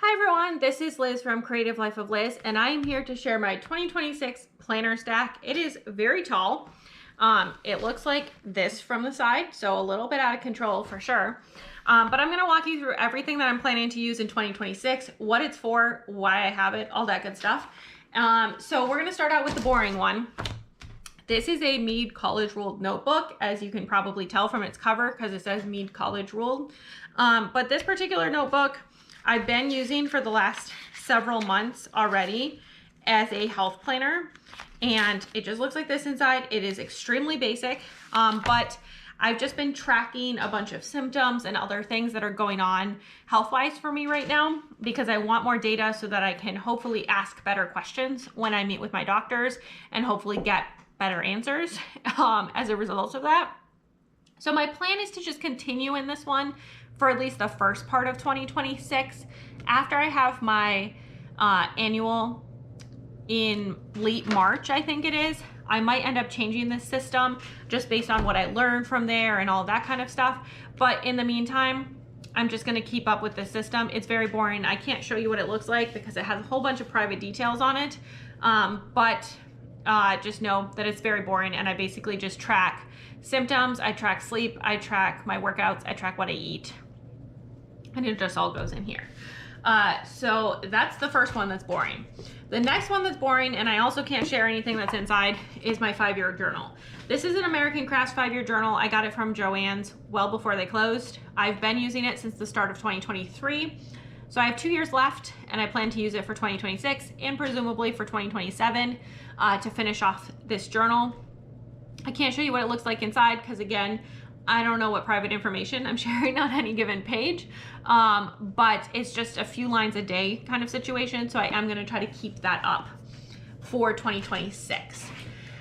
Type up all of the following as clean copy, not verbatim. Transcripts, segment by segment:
Hi everyone, this is Liz from Creative Life of Liz, and I am here to share my 2026 planner stack. It is very tall. It looks like this from the side, so a little bit out of control for sure. But I'm going to walk you through everything that I'm planning to use in 2026, what it's for, why I have it, all that good stuff. So we're going to start out with the boring one. This is a Mead College Ruled notebook, as you can probably tell from its cover because it says Mead College Ruled. But this particular notebook I've been using for the last several months already as a health planner, and it just looks like this inside. It is extremely basic, but I've just been tracking a bunch of symptoms and other things that are going on health-wise for me right now because I want more data so that I can hopefully ask better questions when I meet with my doctors and hopefully get better answers as a result of that. So my plan is to just continue in this one for at least the first part of 2026. After I have my annual in late March, I think it is, I might end up changing this system just based on what I learned from there and all that kind of stuff. But in the meantime, I'm just gonna keep up with this system. It's very boring. I can't show you what it looks like because it has a whole bunch of private details on it. Just know that it's very boring, and I basically just track symptoms, I track sleep, I track my workouts, I track what I eat, and it just all goes in here. So that's the first one that's boring. The next one that's boring, and I also can't share anything that's inside, is my 5-year journal. This is an American Crafts 5-year journal. I got it from Joann's well before they closed. I've been using it since the start of 2023. So I have 2 years left, and I plan to use it for 2026 and presumably for 2027 to finish off this journal. I can't show you what it looks like inside because, again, I don't know what private information I'm sharing on any given page, but it's just a few lines a day kind of situation, so I am going to try to keep that up for 2026.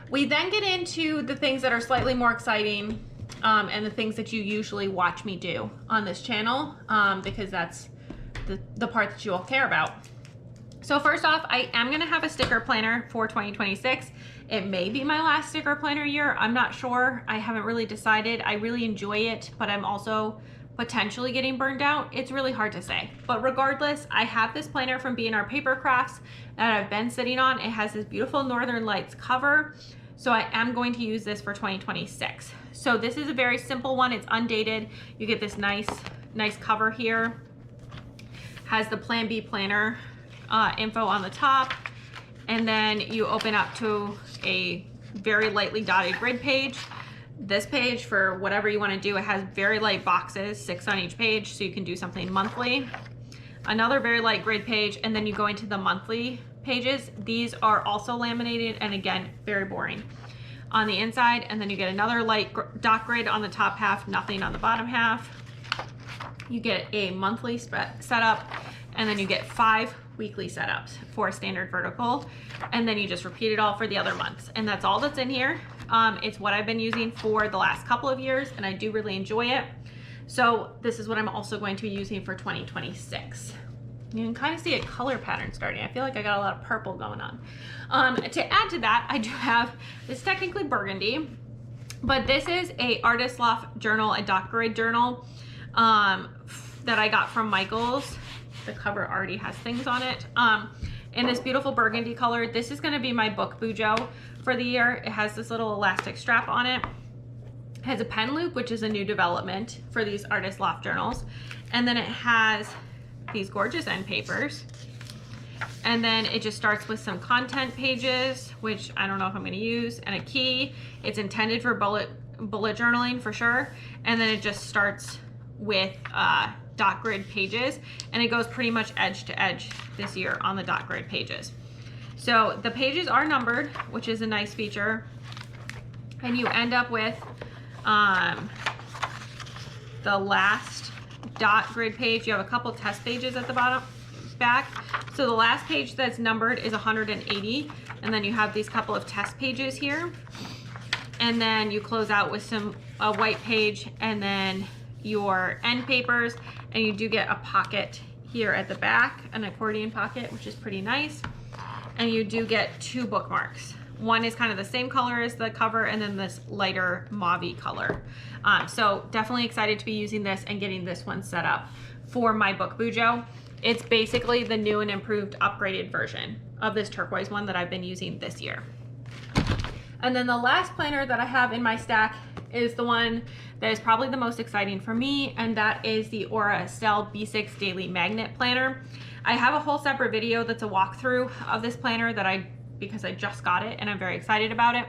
We then get into the things that are slightly more exciting and the things that you usually watch me do on this channel because that's the part that you all care about. So first off, I am going to have a sticker planner for 2026. It may be my last sticker planner year. I'm not sure. I haven't really decided. I really enjoy it, but I'm also potentially getting burned out. It's really hard to say. But regardless, I have this planner from B&R Paper Crafts that I've been sitting on. It has this beautiful Northern Lights cover. So I am going to use this for 2026. So this is a very simple one. It's undated. You get this nice cover here. Has the Plan B planner info on the top, and then you open up to a very lightly dotted grid page. This page, for whatever you want to do, it has very light boxes, 6 on each page, so you can do something monthly. Another very light grid page, and then you go into the monthly pages. These are also laminated, and again, very boring on the inside. And then you get another light dot grid on the top half, nothing on the bottom half. You get a monthly setup, and then you get 5 weekly setups for a standard vertical, and then you just repeat it all for the other months, and that's all that's in here. It's what I've been using for the last couple of years, and I do really enjoy it. So this is what I'm also going to be using for 2026. You can kind of see a color pattern starting. I feel like I got a lot of purple going on. To add to that, I do have this, technically burgundy, but this is a Artist Loft journal, a dot grid journal that I got from Michael's. The cover already has things on it. In this beautiful burgundy color. This is going to be my book bujo for the year. It has this little elastic strap on it. It has a pen loop, which is a new development for these Artist Loft journals. And then it has these gorgeous end papers. And then it just starts with some content pages, which I don't know if I'm going to use, and a key. It's intended for bullet journaling for sure. And then it just starts with dot grid pages, and it goes pretty much edge to edge this year on the dot grid pages. So the pages are numbered, which is a nice feature, and you end up with the last dot grid page. You have a couple test pages at the back. So the last page that's numbered is 180, and then you have these couple of test pages here, and then you close out with a white page, and then your end papers, and you do get a pocket here at the back, an accordion pocket, which is pretty nice, and you do get 2 bookmarks. One is kind of the same color as the cover, and then this lighter mauve-y color. So definitely excited to be using this and getting this one set up for my book bujo. It's basically the new and improved upgraded version of this turquoise one that I've been using this year. And then the last planner that I have in my stack is the one that is probably the most exciting for me, and that is the Aura Estelle B6 Daily Magnet Planner. I have a whole separate video that's a walkthrough of this planner because I just got it and I'm very excited about it.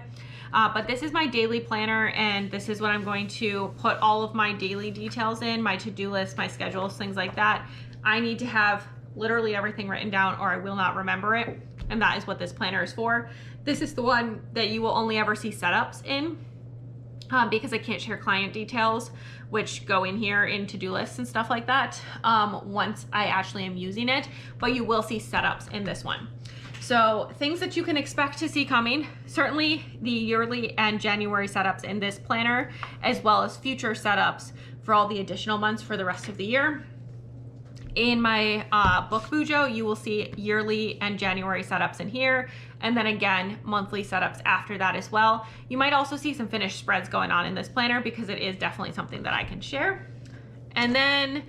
But this is my daily planner, and this is what I'm going to put all of my daily details in, my to-do list, my schedules, things like that. I need to have literally everything written down or I will not remember it, and that is what this planner is for. This is the one that you will only ever see setups in because I can't share client details, which go in here in to-do lists and stuff like that once I actually am using it, but you will see setups in this one. So things that you can expect to see coming, certainly the yearly and January setups in this planner, as well as future setups for all the additional months for the rest of the year. In my book bujo, you will see yearly and January setups in here, and then again, monthly setups after that as well. You might also see some finished spreads going on in this planner because it is definitely something that I can share. And then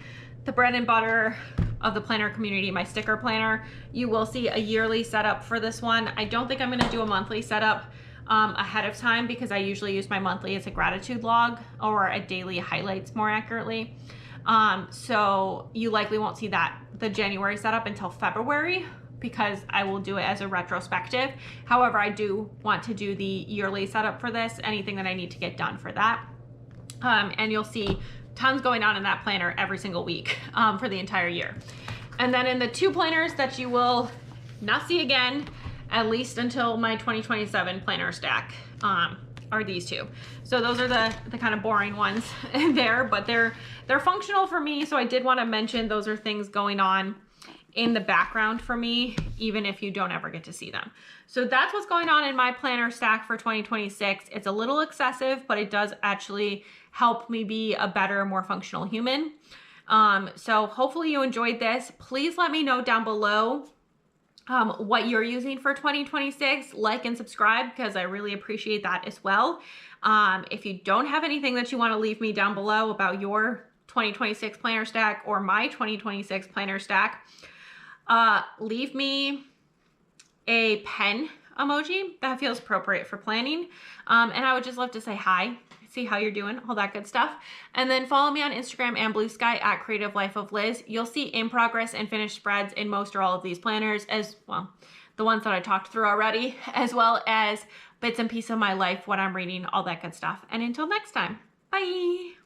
the bread and butter of the planner community, my sticker planner, you will see a yearly setup for this one. I don't think I'm gonna do a monthly setup ahead of time because I usually use my monthly as a gratitude log or a daily highlights more accurately. So you likely won't see the January setup until February because I will do it as a retrospective. However, I do want to do the yearly setup for this, anything that I need to get done for that. And you'll see tons going on in that planner every single week for the entire year. And then in the two planners that you will not see again, at least until my 2027 planner stack, are these two. So those are the kind of boring ones there, but they're functional for me. So I did want to mention those are things going on in the background for me, even if you don't ever get to see them. So that's what's going on in my planner stack for 2026. It's a little excessive, but it does actually help me be a better, more functional human. So hopefully you enjoyed this. Please let me know down below what you're using for 2026. Like and subscribe because I really appreciate that as well. If you don't have anything that you want to leave me down below about your 2026 planner stack or my 2026 planner stack, leave me a pen emoji that feels appropriate for planning. And I would just love to say hi, see how you're doing, all that good stuff. And then follow me on Instagram and Blue Sky at Creative Life of Liz. You'll see in progress and finished spreads in most or all of these planners, as well, the ones that I talked through already, as well as bits and pieces of my life, what I'm reading, all that good stuff. And until next time, bye.